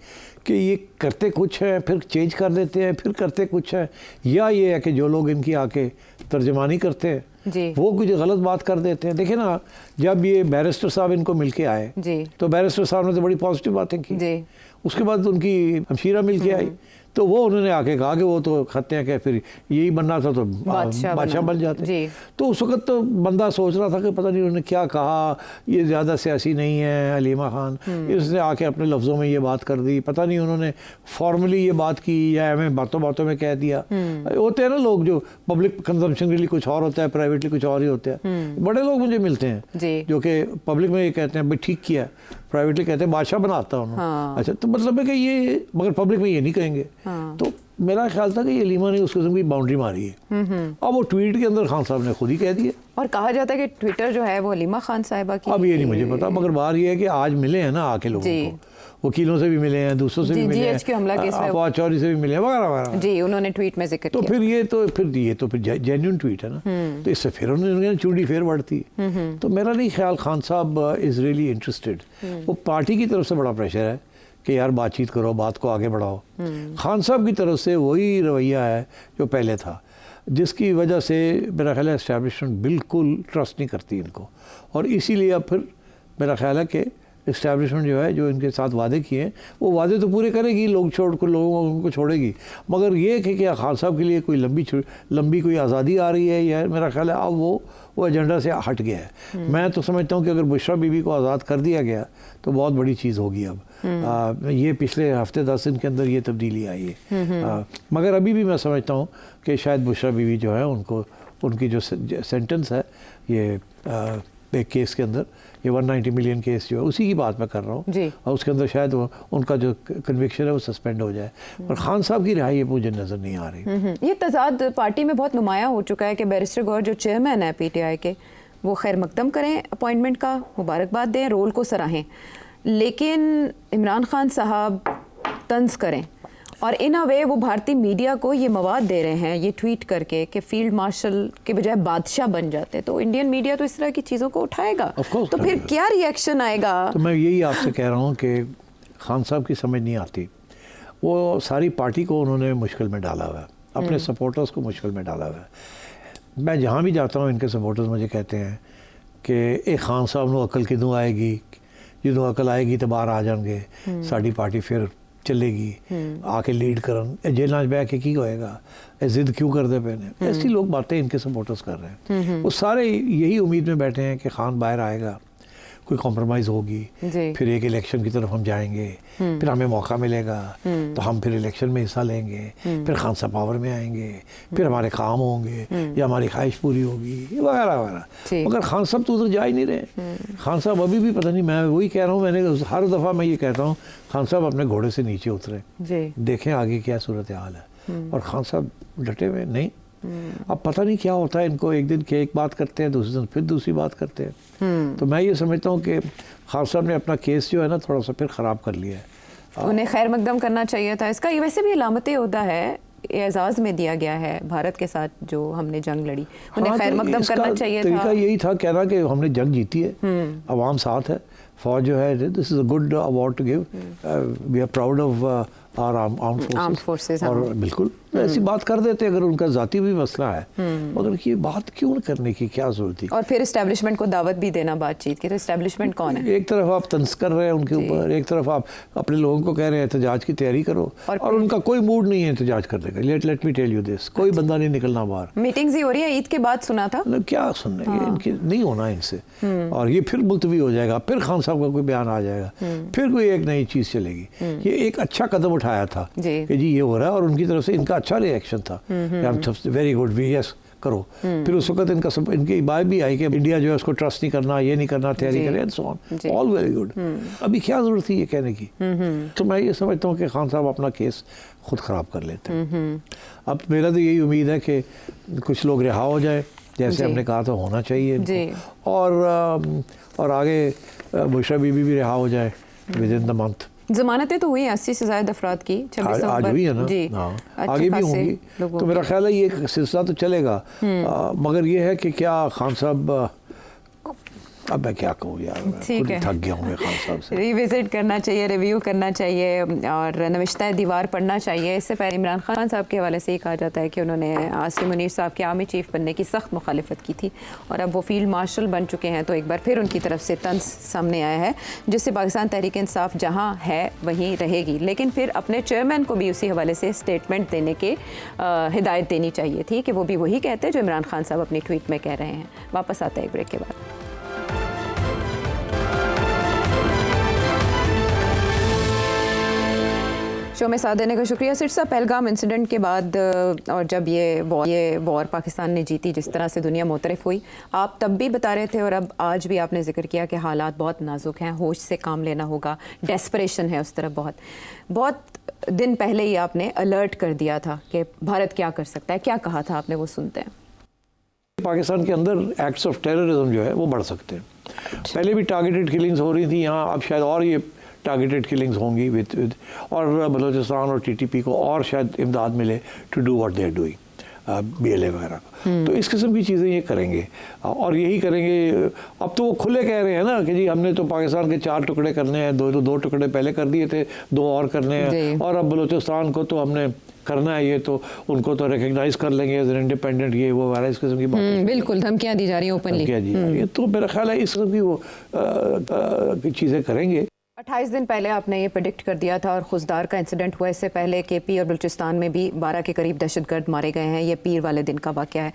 कि ये करते कुछ है फिर चेंज कर देते हैं, फिर करते कुछ है, या ये है कि जो लोग इनकी आके तर्जमानी करते हैं जी, वो कुछ गलत बात कर देते हैं। देखिए ना, जब ये बैरिस्टर साहब इनको मिल के आए जी, तो बैरिस्टर साहब ने तो बड़ी पॉजिटिव बातें की जी, उसके बाद उनकी हमशीरा मिल के आई तो वो उन्होंने आके कहा कि वो तो खत्ते हैं कि फिर यही बनना था तो बादशाह बन जाते जी। तो उस वक्त तो बंदा सोच रहा था कि पता नहीं उन्होंने क्या कहा, ये ज़्यादा सियासी नहीं है हलीमा खान, इसने आके अपने लफ्ज़ों में ये बात कर दी, पता नहीं उन्होंने फॉर्मली ये बात की या हमें बातों बातों में कह दिया। होते हैं ना लोग जो पब्लिक कंजम्पशन के लिए कुछ और होता है, प्राइवेटली कुछ और ही होता है। बड़े लोग मुझे मिलते हैं जो कि पब्लिक में ये कहते हैं भाई ठीक किया, प्राइवेटली कहते हैं बादशाह बनाता हूँ। हाँ। अच्छा, तो मतलब है कि ये मगर पब्लिक में ये नहीं कहेंगे। हाँ। तो मेरा ख्याल था कि ये लीमा ने उस किस्म की बाउंड्री मारी है। अब वो ट्वीट के अंदर खान साहब ने खुद ही कह दिया और कहा जाता है कि ट्विटर जो है वो हलीमा खान साहिबा की। अब ये नहीं मुझे पता, मगर बात ये है कि आज मिले हैं ना आके लोगों को, वकीलों से भी मिले हैं, दूसरों से भी मिले हैं, अफवाह चौरी से भी मिले हैं वगैरह वगैरह जी, उन्होंने ट्वीट में जिक्र तो किया। फिर ये तो जेन्युइन ट्वीट है ना, तो इससे फिर उन्होंने चूड़ी फेर बढ़ती। तो मेरा नहीं ख्याल खान साहब इज़ रियली इंटरेस्टेड। वो पार्टी की तरफ से बड़ा प्रेशर है कि यार बातचीत करो, बात को आगे बढ़ाओ। खान साहब की तरफ से वही रवैया है जो पहले था, जिसकी वजह से मेरा ख्याल है इस्टेब्लिशमेंट बिल्कुल ट्रस्ट नहीं करती इनको, और इसीलिए अब फिर मेरा ख्याल है कि इस्टेब्लिशमेंट जो है जो इनके साथ वादे किए हैं वो वादे तो पूरे करेगी, लोगों को छोड़ेगी, मगर ये कि क्या खान साहब के लिए कोई लंबी कोई आज़ादी आ रही है, या मेरा ख्याल है अब वो एजेंडा से हट गया है। मैं तो समझता हूँ कि अगर बुशरा बीबी को आज़ाद कर दिया गया तो बहुत बड़ी चीज़ होगी। अब ये पिछले हफ्ते 10 दिन के अंदर ये तब्दीली आई है, मगर अभी भी मैं समझता हूँ कि शायद बुशरा बीबी जो है उनकी जो सेंटेंस है ये एक केस के अंदर, ये 190 मिलियन केस जो है उसी की बात मैं कर रहा हूँ, और उसके अंदर शायद उनका जो कन्विक्शन है वो सस्पेंड हो जाए, और खान साहब की रिहाई मुझे नज़र नहीं आ रही। ये तजाद पार्टी में बहुत नुमाया हो चुका है कि बैरिस्टर गौहर जो चेयरमैन है पीटीआई के, वो खैर मकदम करें अपॉइंटमेंट का, मुबारकबाद दें, रोल को सराहें, लेकिन इमरान खान साहब तंज करें और इन अ वे वो भारतीय मीडिया को ये मवाद दे रहे हैं ये ट्वीट करके कि फील्ड मार्शल के बजाय बादशाह बन जाते, तो इंडियन मीडिया तो इस तरह की चीज़ों को उठाएगा, तो फिर क्या रिएक्शन आएगा? तो मैं यही आपसे कह रहा हूँ कि खान साहब की समझ नहीं आती, वो सारी पार्टी को उन्होंने मुश्किल में डाला हुआ है, अपने सपोर्टर्स को मुश्किल में डाला हुआ है। मैं जहाँ भी जाता हूँ इनके सपोर्टर्स मुझे कहते हैं कि एक खान साहब को अकल किदों आएगी, जो अकल आएगी तो बाहर आ जाएंगे, साड़ी पार्टी फिर चलेगी, आके लीड करन जेल बह के की होएगा, जिद क्यों करते पे ने, ऐसी लोग बातें इनके सपोर्टर्स कर रहे हैं। वो सारे यही उम्मीद में बैठे हैं कि खान बाहर आएगा, कोई कॉम्प्रोमाइज़ होगी, फिर एक इलेक्शन की तरफ हम जाएंगे, फिर हमें मौका मिलेगा तो हम फिर इलेक्शन में हिस्सा लेंगे, फिर खान साहब पावर में आएंगे, फिर हमारे काम होंगे या हमारी ख्वाहिश पूरी होगी वगैरह वगैरह। मगर खान साहब तो उधर जा ही नहीं रहे। खान साहब अभी भी पता नहीं, मैं वही कह रहा हूँ, मैंने हर दफ़ा मैं ये कहता हूँ खान साहब अपने घोड़े से नीचे उतरे, देखें आगे क्या सूरत हाल है। और खान साहब डटे हुए नहीं। अब पता नहीं क्या होता है इनको, एक दिन एक बात करते हैं, दूसरे दिन फिर दूसरी बात करते हैं। तो मैं ये समझता हूँ कि खान साहब ने अपना केस जो है ना थोड़ा सा फिर ख़राब कर लिया है। उन्हें खैर मकदम करना चाहिए था इसका। ये वैसे भी अलामत होता है, एजाज़ में दिया गया है भारत के साथ जो हमने जंग लड़ी, उन्हें खैर मकदम करना चाहिए था। तरीका यही था कहना कि हमने जंग जीती है, अवाम साथ है, फौज जो है, this is a good award to give, we are proud of our armed forces. और बिल्कुल ऐसी बात कर देते अगर उनका ज़ाती भी मसला है, मगर ये बात क्यों करने की क्या ज़रूरत थी। और फिर इस्टेब्लिशमेंट को दावत भी देना बातचीत की, तो इस्टेब्लिशमेंट कौन है? एक तरफ आप तंज कर रहे हैं उनके ऊपर, एक तरफ आप अपने लोगों को कह रहे हैं एहतजाज की तैयारी करो, और उनका कोई मूड नहीं है एहतजाज करने का। Let me tell you this, कोई बंदा नहीं निकलना बाहर। मीटिंग्स ही हो रही है ईद के बाद, सुना था। क्या सुनने, इनकी नहीं होना इनसे, और ये फिर मुलतवी हो जाएगा, फिर खान साहब का कोई बयान आ जाएगा, फिर कोई एक नई चीज़ चलेगी। ये एक अच्छा कदम उठाया था कि जी ये हो रहा है, और उनकी तरफ से इनका अच्छा रिएक्शन था, वेरी गुड, वी यस करो। फिर उस वक्त इनकी बात भी आई कि इंडिया जो है उसको ट्रस्ट नहीं करना, ये नहीं करना, तैयारी करें and so on, all very good. अभी क्या जरूरत थी ये कहने की? तो मैं ये समझता हूँ कि खान साहब अपना केस खुद ख़राब कर लेते हैं। अब मेरा तो यही उम्मीद है कि कुछ लोग रिहा हो जाए, जैसे हमने कहा था होना चाहिए, और आगे बुशरा बीबी भी रिहा हो जाए विद इन द मंथ। जमानतें तो हुई 80 से ज़्यादा अफराद की, 26 आज हुई है ना जी, आगे भी होंगी। तो मेरा ख्याल है ये सिलसिला तो चलेगा, मगर ये है कि क्या खान साहब, अब मैं क्या कहूँ यार, ठीक है, थक गया हूँ मैं खान साहब से। रिविजिट करना चाहिए, रिव्यू करना चाहिए, और नविश्ता दीवार पढ़ना चाहिए। इससे पहले इमरान खान साहब के हवाले से ये कहा जाता है कि उन्होंने आसिम मुनीर साहब के आर्मी चीफ बनने की सख्त मुखालिफत की थी, और अब वो फील्ड मार्शल बन चुके हैं, तो एक बार फिर उनकी तरफ से तंज सामने आया है, जिससे पाकिस्तान तहरीक इंसाफ जहाँ है वहीं रहेगी। लेकिन फिर अपने चेयरमैन को भी उसी हवाले से स्टेटमेंट देने के हिदायत देनी चाहिए थी कि वो भी वही कहते हैं जो इमरान खान साहब अपनी ट्वीट में कह रहे हैं। वापस आते हैं एक ब्रेक के बाद। शो में साथ देने का शुक्रिया। सिरसा पहलगाम इंसिडेंट के बाद, और जब ये वॉर पाकिस्तान ने जीती, जिस तरह से दुनिया मुतरफ हुई, आप तब भी बता रहे थे और अब आज भी आपने जिक्र किया कि हालात बहुत नाजुक हैं, होश से काम लेना होगा, डेस्परेशन है उस तरफ। बहुत दिन पहले ही आपने अलर्ट कर दिया था कि भारत क्या कर सकता है। क्या कहा था आपने, वो सुनते हैं। पाकिस्तान के अंदर एक्ट्स ऑफ टेररिज्म जो है वो बढ़ सकते हैं। पहले भी टारगेटेड किलिंग्स हो रही थी यहाँ, अब शायद और ये टारगेटेड किलिंग्स होंगी विद और बलूचिस्तान और टीटीपी को और शायद इमदाद मिले to do what they are doing, BLA वगैरह को। तो इस किस्म की चीज़ें ये करेंगे, और यही करेंगे। अब तो वो खुले कह रहे हैं ना कि जी हमने तो पाकिस्तान के 4 टुकड़े करने हैं, 2 टुकड़े पहले कर दिए थे, 2 और करने हैं, और अब बलूचिस्तान को तो हमने करना है, ये तो उनको तो रिकग्नाइज कर लेंगे एज एन इंडिपेंडेंट, ये वो वगैरह इस किस्म की बात। बिल्कुल धमकियाँ दी जा रही हैं ओपनली। ये तो मेरा ख्याल है इस किस्म की वो चीज़ें करेंगे। 28 दिन पहले आपने ये प्रेडिक्ट कर दिया था, और खुजदार का इंसिडेंट हुआ इससे पहले KP और बलूचिस्तान में भी 12 के करीब दहशतगर्द मारे गए हैं। ये पीर वाले दिन का वाक़या है।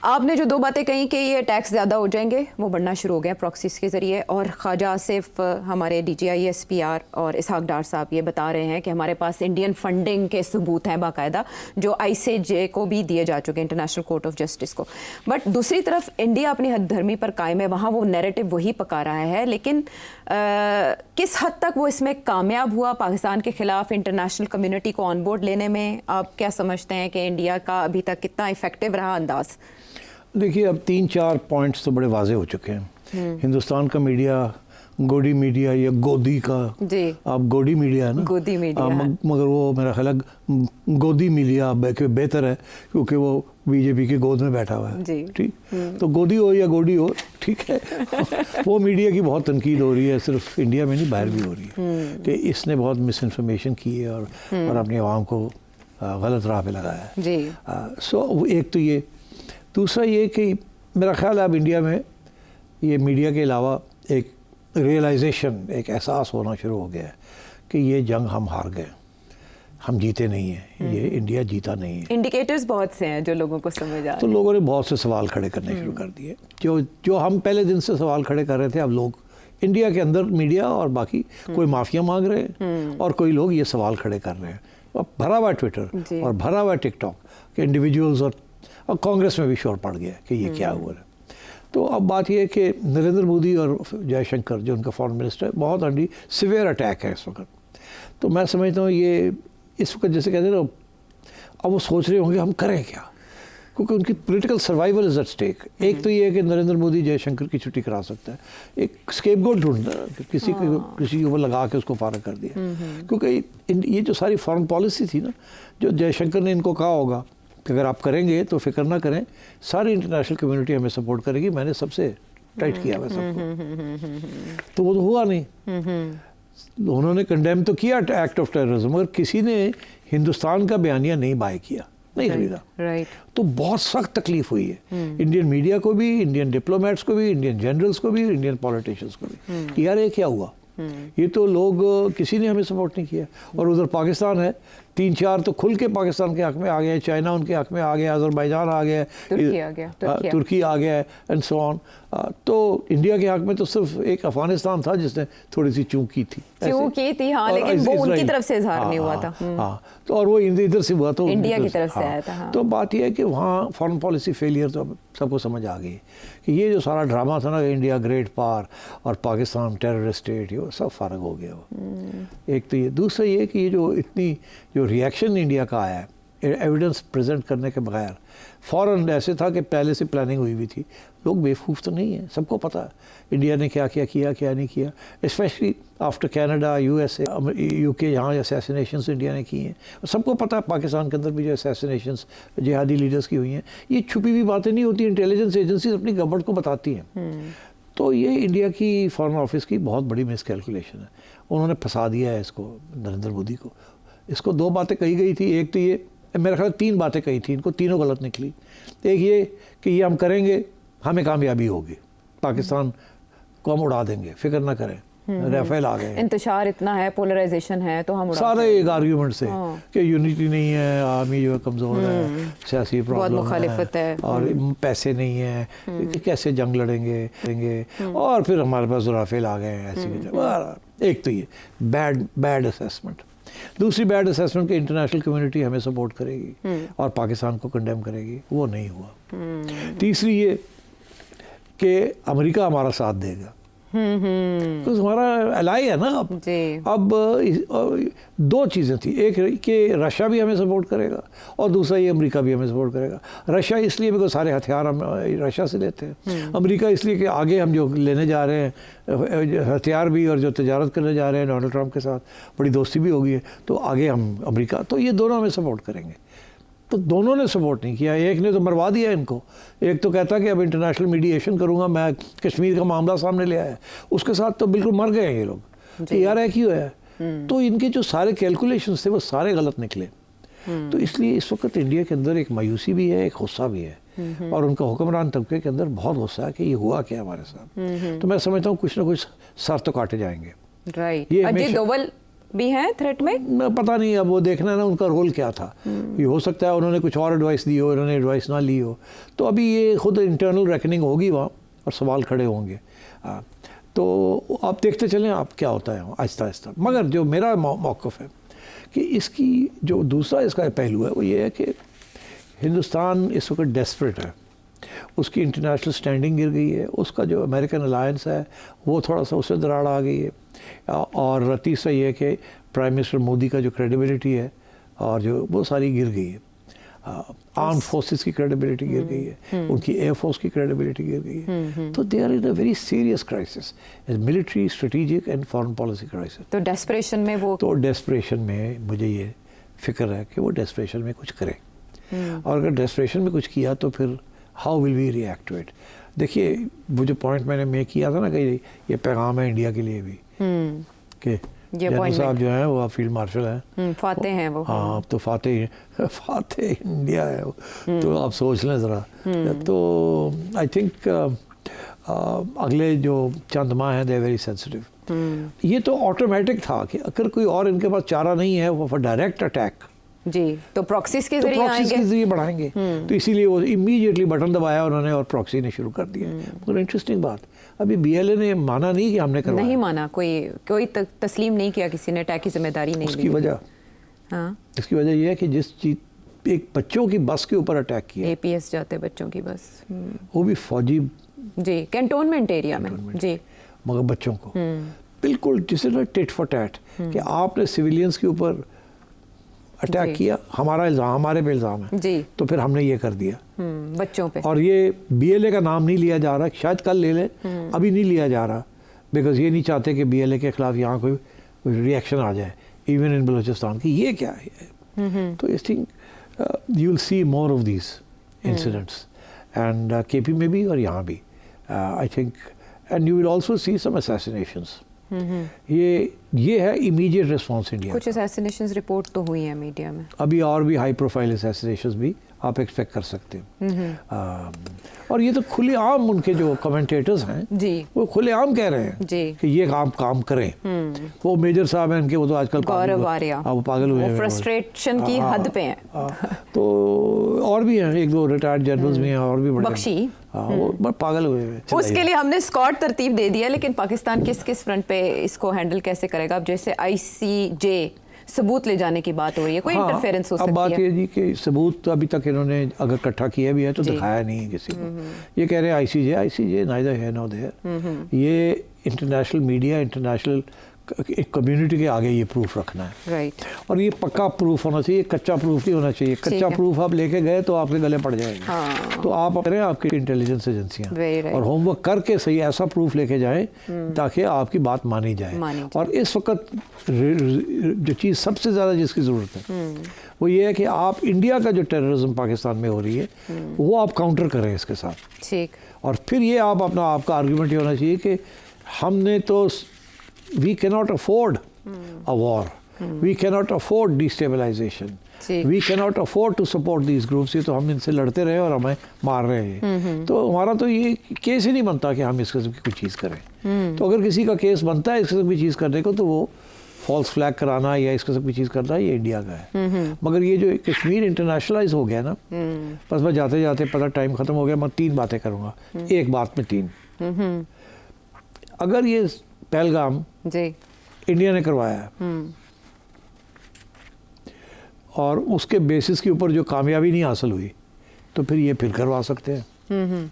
आपने जो 2 बातें कही कि ये टैक्स ज़्यादा हो जाएंगे, वो बढ़ना शुरू हो गया प्रॉक्सीज के ज़रिए, और ख्वाजा आसिफ, हमारे DGI SPR और इसहाक डार साहब ये बता रहे हैं कि हमारे पास इंडियन फंडिंग के सबूत हैं बाकायदा, जो ICJ को भी दिए जा चुके हैं, इंटरनेशनल कोर्ट ऑफ जस्टिस को। बट दूसरी तरफ इंडिया अपनी हद धर्मी पर कायम है, वहाँ वो नैरेटिव वही पका रहा है। लेकिन किस हद तक वो इसमें कामयाब हुआ पाकिस्तान के ख़िलाफ़ इंटरनेशनल कम्युनिटी को ऑन बोर्ड लेने में? आप क्या समझते हैं कि इंडिया का अभी तक कितना इफ़ेक्टिव रहा अंदाज़? देखिए, अब 3-4 पॉइंट्स तो बड़े वाजे हो चुके हैं। हिंदुस्तान का मीडिया, गोदी मीडिया या गोदी का, अब गोदी मीडिया है ना, गोदी मीडिया, मगर वो मेरा ख्याल है गोदी मीडिया बेहतर है, क्योंकि वो BJP की गोद में बैठा हुआ है। ठीक, तो गोदी हो या गोदी हो, ठीक है। वो मीडिया की बहुत तनकीद हो रही है, सिर्फ इंडिया में नहीं, बाहर भी हो रही है, कि इसने बहुत मिस इन्फॉर्मेशन की है और अपनी आवाम को गलत राह पे लगाया है। सो एक तो ये, दूसरा ये कि मेरा ख्याल है अब इंडिया में ये मीडिया के अलावा एक रियलाइजेशन, एक एहसास होना शुरू हो गया है कि ये जंग हम हार गए, हम जीते नहीं हैं, ये इंडिया जीता नहीं है। इंडिकेटर्स बहुत से हैं जो लोगों को समझ आ रहे हैं। तो लोगों ने बहुत से सवाल खड़े करने शुरू कर दिए, जो हम पहले दिन से सवाल खड़े कर रहे थे, अब लोग इंडिया के अंदर मीडिया और बाकी कोई माफिया मांग रहे हैं और कोई लोग ये सवाल खड़े कर रहे हैं। अब भरा हुआ ट्विटर और भरा हुआ टिकटॉक के इंडिविजुअल्स और कांग्रेस में भी शोर पड़ गया कि ये क्या हुआ है। तो अब बात यह है कि नरेंद्र मोदी और जयशंकर जो उनका फॉरेन मिनिस्टर है, बहुत अंडी सिवियर अटैक है इस वक्त। तो मैं समझता हूँ ये इस वक्त जैसे कहते हैं ना, अब वो सोच रहे होंगे हम करें क्या, क्योंकि उनकी political survival is at stake. एक तो ये है कि नरेंद्र मोदी जयशंकर की छुट्टी करा सकता है, एक स्केपगोट ढूंढना कि किसी के ऊपर लगा के उसको फारग कर दिया। क्योंकि ये जो सारी फॉरेन पॉलिसी थी ना, जो जयशंकर ने इनको कहा होगा कि अगर आप करेंगे तो फिक्र ना करें, सारी इंटरनेशनल कम्युनिटी हमें सपोर्ट करेगी, मैंने सबसे टाइट किया हुआ सबको, तो वो तो हुआ नहीं। उन्होंने कंडेम तो किया एक्ट ऑफ टेररिज्म, मगर किसी ने हिंदुस्तान का बयानिया नहीं बाय किया, नहीं खरीदा। राइट। तो बहुत सख्त तकलीफ हुई है इंडियन मीडिया को भी, इंडियन डिप्लोमेट्स को भी, इंडियन जनरल्स को भी, इंडियन पॉलिटिशियंस को भी कि यार ये क्या हुआ, ये तो लोग किसी ने हमें सपोर्ट नहीं किया। और उधर पाकिस्तान है, 3-4 तो खुल के पाकिस्तान के हक में आ गए, चाइना उनके हक में आ गया, अजरबैजान आ गया, तुर्की आ गया एंड सो ऑन। तो इंडिया के हक में तो सिर्फ एक अफगानिस्तान था जिसने थोड़ी सी चूक की थी, हाँ, लेकिन वो उनकी तरफ से इजहार नहीं हुआ था। हाँ, तो और वो इधर से हुआ तो इंडिया की तरफ से आया था। हाँ। तो बात यह है कि वहाँ फॉरेन पॉलिसी फेलियर तो अब सबको समझ आ गई कि ये जो सारा ड्रामा था ना, इंडिया ग्रेट पावर और पाकिस्तान टेररिस्ट स्टेट, ये सब फारग हो गया वो। एक तो ये, दूसरा ये कि ये जो इतनी जो रिएक्शन इंडिया का आया है एविडेंस प्रेजेंट करने के बगैर, फ़ौरन ऐसे था कि पहले से प्लानिंग हुई हुई थी। लोग बेवकूफ़ तो नहीं है, सबको पता है इंडिया ने क्या क्या किया, क्या नहीं किया, specially after Canada, USA, UK, यहाँ असैसिनेशंस इंडिया ने की हैं। सबको पता है पाकिस्तान के अंदर भी जो असैसिनेशंस जिहादी लीडर्स की हुई हैं, ये छुपी हुई बातें नहीं होती, इंटेलिजेंस एजेंसीज अपनी गवर्नमेंट को बताती हैं। तो ये इंडिया की फॉरेन ऑफिस की बहुत बड़ी मिसकैलकुलेशन है। उन्होंने फंसा दिया है इसको, नरेंद्र मोदी को। इसको 2 बातें कही गई थी, एक तो ये, मेरा ख्याल 3 बातें कही थी, इनको तीनों गलत निकली। एक ये कि ये हम करेंगे, हमें कामयाबी होगी, पाकिस्तान को हम उड़ा देंगे, फिक्र ना करें, राफेल आ गए, इंतशार इतना है, पोलराइजेशन है, तो हम सारे एक आर्ग्यूमेंट से कि यूनिटी नहीं है, आर्मी जो है कमज़ोर है, सियासी प्रॉब्लम मुखालिफत है और पैसे नहीं है, कैसे जंग लड़ेंगे, और फिर हमारे पास राफेल आ गए, ऐसी। एक तो ये बैड असेसमेंट। दूसरी बैड असेसमेंट कि इंटरनेशनल कम्युनिटी हमें सपोर्ट करेगी और पाकिस्तान को कंडेम करेगी, वो नहीं हुआ। तीसरी ये कि अमेरिका हमारा साथ देगा, तो हमारा एलाई है ना। अब 2 चीज़ें थी, एक कि रशिया भी हमें सपोर्ट करेगा और दूसरा ये अमेरिका भी हमें सपोर्ट करेगा। रशिया इसलिए बिकॉज सारे हथियार हम रशिया से लेते हैं, अमेरिका इसलिए कि आगे हम जो लेने जा रहे हैं हथियार भी और जो तजारत करने जा रहे हैं डोनाल्ड ट्रंप के साथ, बड़ी दोस्ती भी होगी है, तो आगे हम अमेरिका, तो ये दोनों हमें सपोर्ट करेंगे। तो दोनों ने सपोर्ट नहीं किया, एक ने तो मरवा दिया इनको। एक तो कहता कि अब इंटरनेशनल मीडिएशन करूंगा, मैं कश्मीर का मामला सामने ले आया, उसके साथ तो बिल्कुल मर गए ये लोग कि यार है क्यों है। तो इनके जो सारे कैलकुलेशंस थे वो सारे गलत निकले। तो इसलिए इस वक्त इंडिया के अंदर एक मायूसी भी है, एक गुस्सा भी है, और उनका हुक्मरान तबके के अंदर बहुत गुस्सा है कि ये हुआ क्या हमारे साथ। तो मैं समझता हूँ कुछ ना कुछ सर तो काटे जाएंगे। राइट। अजीत डोवल भी हैं थ्रेट में, पता नहीं, अब वो देखना है ना उनका रोल क्या था। ये हो सकता है उन्होंने कुछ और एडवाइस दी हो, इन्होंने एडवाइस ना ली हो, तो अभी ये खुद इंटरनल रेकनिंग होगी वहाँ और सवाल खड़े होंगे। तो आप देखते चलें आप क्या होता है आहिस्ता आहिस्ता। मगर जो मेरा मौक़िफ़ है कि इसकी जो दूसरा इसका पहलू है वो ये है कि हिंदुस्तान इस वक्त डेस्परेट है, उसकी इंटरनेशनल स्टैंडिंग गिर गई है, उसका जो अमेरिकन अलायंस है वो थोड़ा सा उससे दराड़ आ गई है, और तीसरा ये है कि प्राइम मिनिस्टर मोदी का जो क्रेडिबिलिटी है और जो वो सारी गिर गई है। आर्म फोर्सेस की क्रेडिबिलिटी गिर गई है, उनकी एयरफोर्स की क्रेडिबिलिटी गिर गई है। तो they are in a very serious crisis, military, strategic and foreign policy crisis. तो डेस्परेशन में वो, तो डेस्परेशन में मुझे ये फिक्र है कि वो डेस्परेशन में कुछ करे, और अगर डेस्परेशन में कुछ किया तो फिर how will we react to it. देखिए वो जो पॉइंट मैंने मेक किया था ना कि ये पैगाम है इंडिया के लिए भी कि जनरल साहब जो हैं वो फील्ड मार्शल हैं, फाते हैं वो। हाँ, तो फाते इंडिया है वो, तो आप सोच लें ज़रा। तो आई थिंक अगले जो चंद माह हैं दे वेरी सेंसिटिव। ये तो ऑटोमेटिक था कि अगर कोई और इनके पास चारा नहीं है वो फॉर डायरेक्ट अटैक जी, तो प्रॉक्सीज के तो जरिए प्रॉक्सीज आएंगे। के जरिए बढ़ाएंगे। तो इसीलिए वो इमीडिएटली बटन दबाया उन्होंने और प्रॉक्सी ने शुरू कर दिया। मगर इंटरेस्टिंग बात, अभी BLA ने माना नहीं कि हमने करवाया। नहीं माना, कोई तस्लीम नहीं किया, किसी ने अटैक की जिम्मेदारी नहीं ली। उसकी वजह, हाँ, इसकी वजह यह है कि जिस चीज एक बच्चों की बस के ऊपर अटैक किया, APS जाते बच्चों की बस, वो भी फौजी, जी, कैंटोनमेंट एरिया में, जी, मगर बच्चों को बिल्कुल जिसे ना टिट फॉर टैट कि आपने सिविलियंस के ऊपर अटैक किया, हमारे पे इल्ज़ाम है जी, तो फिर हमने ये कर दिया बच्चों पे। और ये BLA का नाम नहीं लिया जा रहा, शायद कल ले ले, अभी नहीं लिया जा रहा बिकॉज ये नहीं चाहते कि BLA के खिलाफ यहाँ कोई रिएक्शन आ जाए इवन इन बलूचिस्तान की। ये क्या है? तो I think you will see more of these incidents and KP में भी और यहाँ भी I think, and you will also see some assassinations. ये है इमीडिएट रिस्पॉन्स इंडिया। कुछ असैसिनेशंस रिपोर्ट तो हुई है मीडिया में, अभी और भी हाई प्रोफाइल असैसिनेशंस भी आप एक्सपेक्ट कर सकते हो। और ये तो खुलेआम उनके जो कमेंटेटर्स हैं जी, वो खुलेआम कह रहे हैं जी, कि ये काम करें। वो मेजर साहब हैं इनके, वो तो आजकल गौरव आर्या, वो पागल हुए हैं, फ्रस्ट्रेशन की हद पे हैं। तो और भी हैं, एक दो रिटायर्ड जनरल्स भी हैं और भी बड़े, बख्शी, वो पागल हुए हैं। उसके लिए हमने स्क्वाड तरतीब दे दिया, लेकिन पाकिस्तान किस फ्रंट पे इसको हैंडल कैसे करेगा? अब जैसे ICJ सबूत ले जाने की बात हो रही है, कोई इंटरफेरेंस हो सकती है? अब बात ये जी कि सबूत तो अभी तक इन्होंने अगर इकट्ठा किया भी है तो दिखाया नहीं है किसी को। ये कह रहे हैं ICJ नाइदर है नो देयर। ये इंटरनेशनल मीडिया, इंटरनेशनल एक कम्युनिटी के आगे ये प्रूफ रखना है, राइट। और ये पक्का प्रूफ होना चाहिए, कच्चा प्रूफ नहीं होना चाहिए। कच्चा प्रूफ आप लेके गए तो आपके गले पड़ जाएंगे। हाँ। तो आप करें आपकी इंटेलिजेंस एजेंसियां right. और होमवर्क करके सही ऐसा प्रूफ लेके जाएं ताकि आपकी बात मानी जाए। और इस वक्त जो चीज़ सबसे ज़्यादा जिसकी ज़रूरत है वो ये है कि आप इंडिया का जो टेररिज्म पाकिस्तान में हो रही है वो आप काउंटर करें इसके साथ। ठीक। और फिर ये आपका आर्ग्यूमेंट ये होना चाहिए कि हमने तो we cannot afford a war. We cannot afford destabilization. We cannot afford to support these groups. ये तो हम इनसे लड़ते रहे और हमें मार रहे हैं। तो हमारा तो ये केस ही नहीं बनता कि हम इस किस्म की कुछ चीज़ करें। तो अगर किसी का केस बनता है इस किस्म की चीज़ करने को तो वो फॉल्स फ्लैग कराना या इस किस्म की चीज़ करना ये इंडिया का है। मगर ये जो कश्मीर इंटरनेशनलाइज हो गया ना, बस मैं जाते जाते पता टाइम ख़त्म हो गया, मैं 3 बातें करूँगा, एक बात में 3। अगर ये पहलगाम जी इंडिया ने करवाया है और उसके बेसिस के ऊपर जो कामयाबी नहीं हासिल हुई तो फिर ये फिर करवा सकते हैं।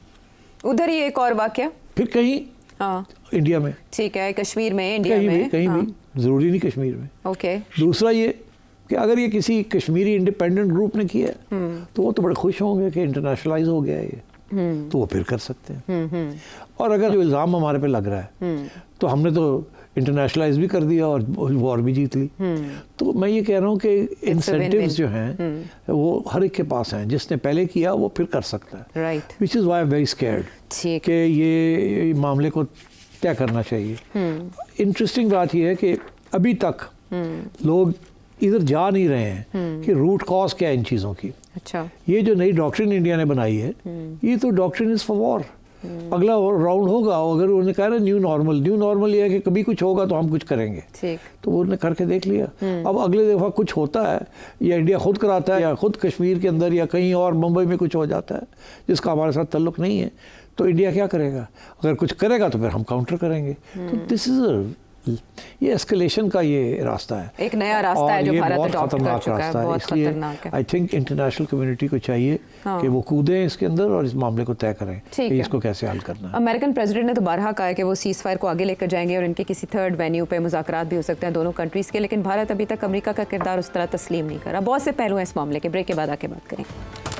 उधर ही एक और वाकया फिर कहीं इंडिया में, ठीक है, कश्मीर में, इंडिया में, कहीं भी, ज़रूरी नहीं कश्मीर में। ओके। दूसरा ये कि अगर ये किसी कश्मीरी इंडिपेंडेंट ग्रुप ने किया तो वो तो बड़े खुश होंगे कि इंटरनेशनलाइज हो गया है ये, तो वो फिर कर सकते हैं। और अगर जो इल्ज़ाम हमारे पे लग रहा है तो हमने तो इंटरनेशनलाइज भी कर दिया और वॉर भी जीत ली। तो मैं ये कह रहा हूँ कि इंसेंटिव्स जो हैं वो हर एक के पास हैं, जिसने पहले किया वो फिर कर सकता है। Right. Which is why I am very scared कि ये मामले को तय करना चाहिए। इंटरेस्टिंग बात ये है कि अभी तक लोग इधर जा नहीं रहे हैं कि रूट कॉज क्या है इन चीज़ों की। अच्छा। ये जो नई डॉक्ट्रिन इंडिया ने बनाई है ये तो डॉक्ट्रिन इज़ फॉर वॉर। अगला राउंड होगा, अगर उन्होंने कहा ना न्यू नॉर्मल ये है कि कभी कुछ होगा तो हम कुछ करेंगे, ठीक। तो वो उन्होंने करके देख लिया। अब अगले दफ़ा कुछ होता है या इंडिया खुद कराता है या खुद कश्मीर के अंदर या कहीं और मुंबई में कुछ हो जाता है जिसका हमारे साथ ताल्लुक़ नहीं है, तो इंडिया क्या करेगा? अगर कुछ करेगा तो फिर हम काउंटर करेंगे। तो दिस इज़ ये एस्केलेशन का ये रास्ता है, एक नया रास्ता है जो भारत अडॉप्ट कर चुका है, बहुत इसलिए खतरनाक है। आई थिंक इंटरनेशनल कम्युनिटी को चाहिए कि वो कूदें इसके अंदर और इस मामले को तय करें कि इसको कैसे हल करना है। अमेरिकन प्रेसिडेंट ने तो बारहा कहा है कि वो सीज फायर को आगे लेकर जाएंगे और इनके किसी थर्ड वेन्यू पे मुज़ाकरात भी हो सकते हैं दोनों कंट्रीज़ के, लेकिन भारत अभी तक अमेरिका का किरदार उस तरह तस्लीम नहीं करा। बहुत से पहलू हैं इस मामले के, ब्रेक के बाद आके बात करेंगे।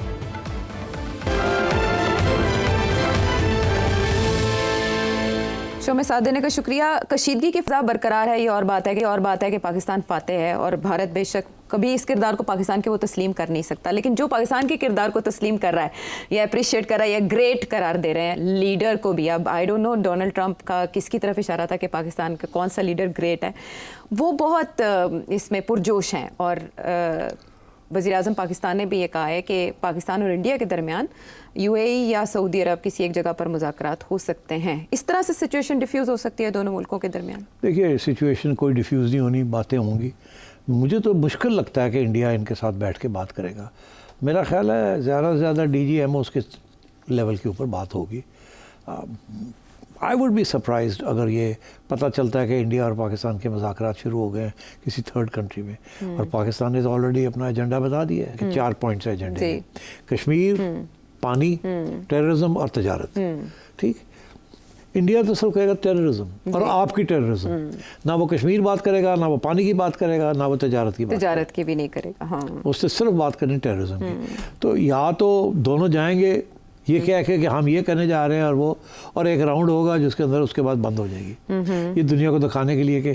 शो में साथ देने का शुक्रिया। कशीदगी की फिजा बरकरार है, ये और बात है कि पाकिस्तान फातेह है और भारत बेशक कभी इस किरदार को पाकिस्तान के वो तस्लीम कर नहीं सकता, लेकिन जो पाकिस्तान के किरदार को तस्लीम कर रहा है या अप्रिशिएट कर रहा है या ग्रेट करार दे रहे हैं लीडर को भी। अब I don't know Donald Trump का किसकी तरफ इशारा था कि पाकिस्तान का कौन सा लीडर ग्रेट है, वो बहुत इसमें पुरजोश हैं। और वज़ीर-ए-आज़म पाकिस्तान ने भी ये कहा है कि पाकिस्तान और इंडिया के दरमियान UAE या सऊदी अरब किसी एक जगह पर मुज़ाकरात हो सकते हैं। इस तरह से सिचुएशन डिफ्यूज़ हो सकती है दोनों मुल्कों के दरमियान। देखिए सिचुएशन कोई डिफ्यूज़ नहीं होनी, बातें होंगी, मुझे तो मुश्किल लगता है कि इंडिया इनके साथ बैठ के बात करेगा। मेरा ख्याल है ज़्यादा से ज़्यादा DGMOs के लेवल के ऊपर बात होगी। आई वुड बी सरप्राइज्ड अगर ये पता चलता है कि इंडिया और पाकिस्तान के मुज़ाकरात शुरू हो गए किसी थर्ड कंट्री में, और पाकिस्तान ने तो ऑलरेडी अपना एजेंडा बता दिया है कि 4 पॉइंट्स है एजेंडे में, कश्मीर, पानी, टेररिज्म और तजारत। ठीक, इंडिया तो सिर्फ कहेगा टेररिज्म और आपकी टेररिज्म, ना वो कश्मीर बात करेगा, ना वो पानी की बात करेगा, ना वो तजारत की भी नहीं करेगा। हाँ, उससे सिर्फ बात करनी टेररिज्म की। तो या तो दोनों जाएंगे ये कह के कि हम ये करने जा रहे हैं और एक राउंड होगा जिसके अंदर उसके बाद बंद हो जाएगी। ये दुनिया को दिखाने के लिए कि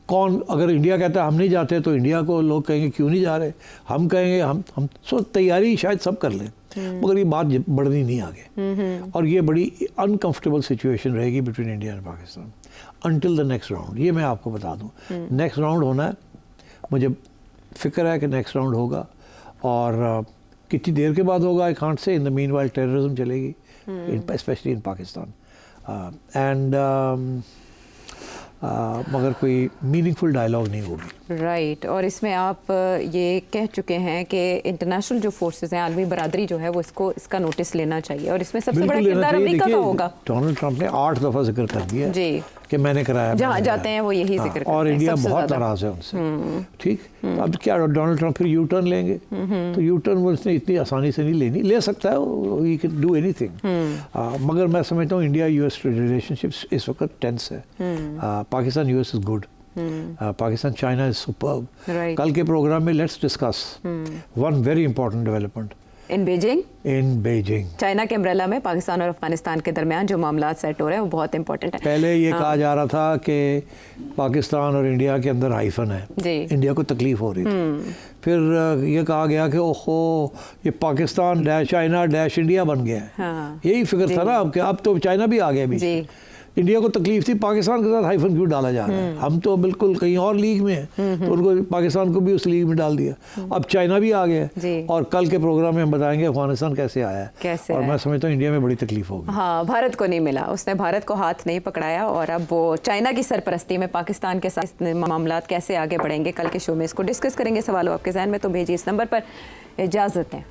कौन, अगर इंडिया कहता है हम नहीं जाते तो इंडिया को लोग कहेंगे क्यों नहीं जा रहे, हम कहेंगे हम सो तैयारी शायद सब कर लें, मगर ये बात बढ़नी नहीं आगे। और ये बड़ी अनकंफर्टेबल सिचुएशन रहेगी between India and Pakistan until the next round. ये मैं आपको बता दूं, नेक्स्ट राउंड होना है, मुझे फिक्र है कि नेक्स्ट राउंड होगा, और कितनी देर के बाद होगा I can't say. In the meanwhile terrorism चलेगी, स्पेशली इन पाकिस्तान, एंड मगर कोई मीनिंगफुल डायलॉग नहीं होगी। राइट। और इसमें आप ये कह चुके हैं कि इंटरनेशनल जो फोर्सेस हैं, आलमी बरादरी जो है वो इसका नोटिस लेना चाहिए, और इसमें सबसे बड़ा किरदार अमेरिका का होगा। डोनाल्ड ट्रंप ने 8 दफ़ा जिक्र कर दिया जी कि मैंने कराया, जहाँ जाते हैं वो यही जिक्र करते हैं, और इंडिया बहुत नाराज है उनसे। ठीक, अब क्या डोनाल्ड ट्रंप फिर यू टर्न लेंगे? तो यू टर्न वो उसने इतनी आसानी से नहीं लेनी, ले सकता है, ही कैन डू एनीथिंग। मगर मैं समझता हूँ इंडिया US रिलेशनशिप्स इस वक्त टेंस है। Pakistan US is good, Pakistan China is superb. कल के प्रोग्राम में let's discuss one very important development in Beijing. China के अम्ब्रेला में पाकिस्तान और अफगानिस्तान के दरमियान जो मामला सेट हो रहे हैं वो बहुत इंपॉर्टेंट है। पहले ये कहा जा रहा था कि पाकिस्तान और इंडिया के अंदर हाइफन है, इंडिया को तकलीफ हो रही थी। फिर ये कहा गया कि ओहो ये Pakistan dash China dash India बन गया है। हाँ, यही फिक्र था ना, अब तो चाइना भी आ गया बीच। इंडिया को तकलीफ थी पाकिस्तान के साथ हाइफन क्यों डाला जा रहा है, हम तो बिल्कुल कहीं और लीग में हैं, तो उनको पाकिस्तान को भी उस लीग में डाल दिया। अब चाइना भी आ गया, और कल के प्रोग्राम में हम बताएंगे अफगानिस्तान कैसे आया है, और मैं समझता हूँ इंडिया में बड़ी तकलीफ होगी। हाँ, भारत को नहीं मिला, उसने भारत को हाथ नहीं पकड़ाया, और अब वो चाइना की सरपरस्ती में पाकिस्तान के साथ मामला कैसे आगे बढ़ेंगे, कल के शो में इसको डिस्कस करेंगे। सवाल आपके जहन में तो भेजिए इस नंबर पर। इजाज़त है।